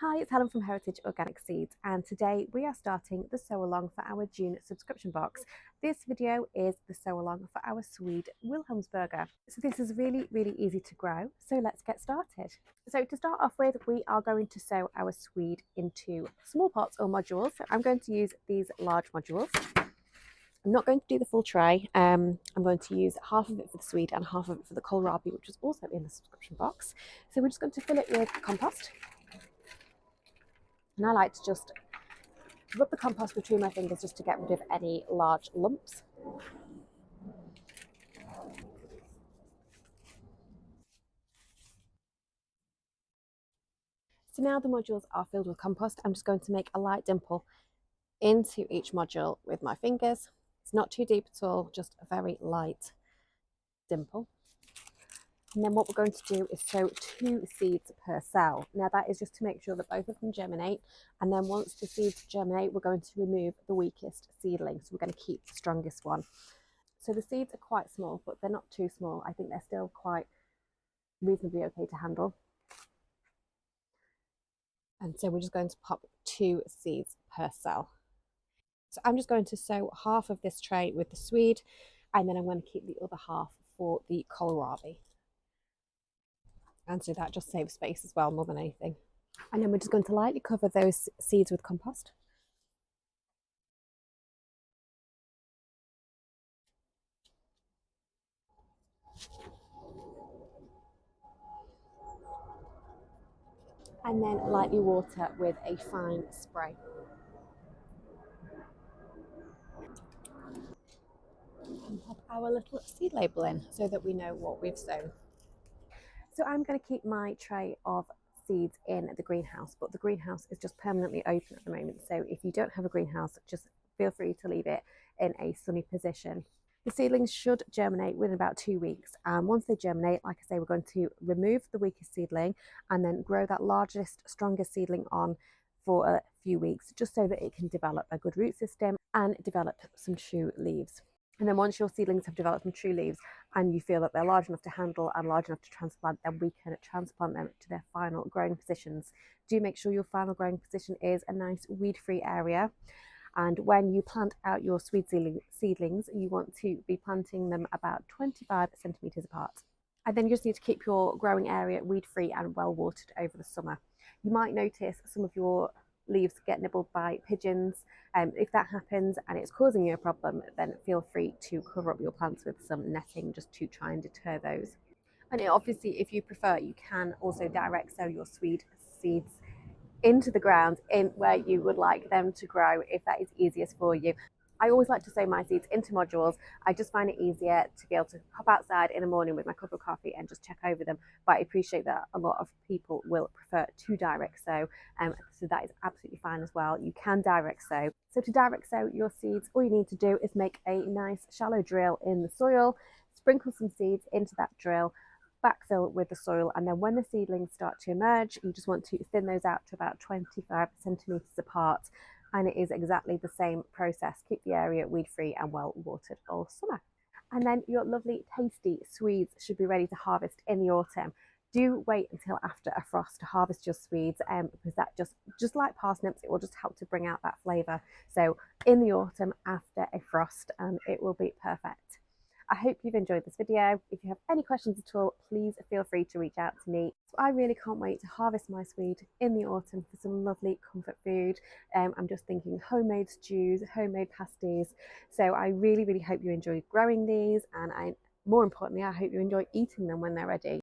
Hi, it's Helen from Heritage Organic Seeds, and today we are starting the sow along for our June subscription box. This video is the sow along for our Swede Wilhelmsburger. So this is really easy to grow, so let's get started. So to start off with, we are going to sow our Swede into small pots or modules. So I'm going to use these large modules. I'm not going to do the full tray. I'm going to use half of it for the Swede and half of it for the kohlrabi, which is also in the subscription box. So we're just going to fill it with compost. And I like to just rub the compost between my fingers just to get rid of any large lumps. So now the modules are filled with compost, I'm just going to make a light dimple into each module with my fingers. It's not too deep at all, just a very light dimple. And then what we're going to do is sow 2 seeds per cell. Now that is just to make sure that both of them germinate. And then once the seeds germinate, we're going to remove the weakest seedling. So we're going to keep the strongest one. So the seeds are quite small, but they're not too small. I think they're still quite reasonably okay to handle. And so we're just going to pop 2 seeds per cell. So I'm just going to sow half of this tray with the Swede, and then I'm going to keep the other half for the kohlrabi. And so that just saves space as well, more than anything. And then we're just going to lightly cover those seeds with compost. And then lightly water with a fine spray. And pop our little seed label in so that we know what we've sown. So I'm going to keep my tray of seeds in the greenhouse, but the greenhouse is just permanently open at the moment. So if you don't have a greenhouse, just feel free to leave it in a sunny position. The seedlings should germinate within about 2 weeks. And once they germinate, like I say, we're going to remove the weakest seedling and then grow that largest, strongest seedling on for a few weeks, just so that it can develop a good root system and develop some true leaves. And then once your seedlings have developed some true leaves and you feel that they're large enough to handle and large enough to transplant, then we can transplant them to their final growing positions. Do make sure your final growing position is a nice weed-free area. And when you plant out your Swede seedlings, you want to be planting them about 25 centimetres apart. And then you just need to keep your growing area weed-free and well watered over the summer. You might notice some of your leaves get nibbled by pigeons. If that happens and it's causing you a problem, then feel free to cover up your plants with some netting just to try and deter those. And obviously, if you prefer, you can also direct sow your Swede seeds into the ground in where you would like them to grow, if that is easiest for you. I always like to sow my seeds into modules. I just find it easier to be able to hop outside in the morning with my cup of coffee and just check over them. But I appreciate that a lot of people will prefer to direct sow, so that is absolutely fine as well. You can direct sow. So to direct sow your seeds, all you need to do is make a nice shallow drill in the soil, sprinkle some seeds into that drill, backfill with the soil, and then when the seedlings start to emerge, you just want to thin those out to about 25 centimetres apart. And it is exactly the same process. Keep the area weed-free and well watered all summer. And then your lovely tasty Swedes should be ready to harvest in the autumn. Do wait until after a frost to harvest your Swedes, because that just like parsnips, it will just help to bring out that flavour. So in the autumn after a frost, it will be perfect. I hope you've enjoyed this video. If you have any questions at all, please feel free to reach out to me. So I really can't wait to harvest my Swede in the autumn for some lovely comfort food. I'm just thinking homemade stews, homemade pasties. So I really hope you enjoy growing these, and more importantly, I hope you enjoy eating them when they're ready.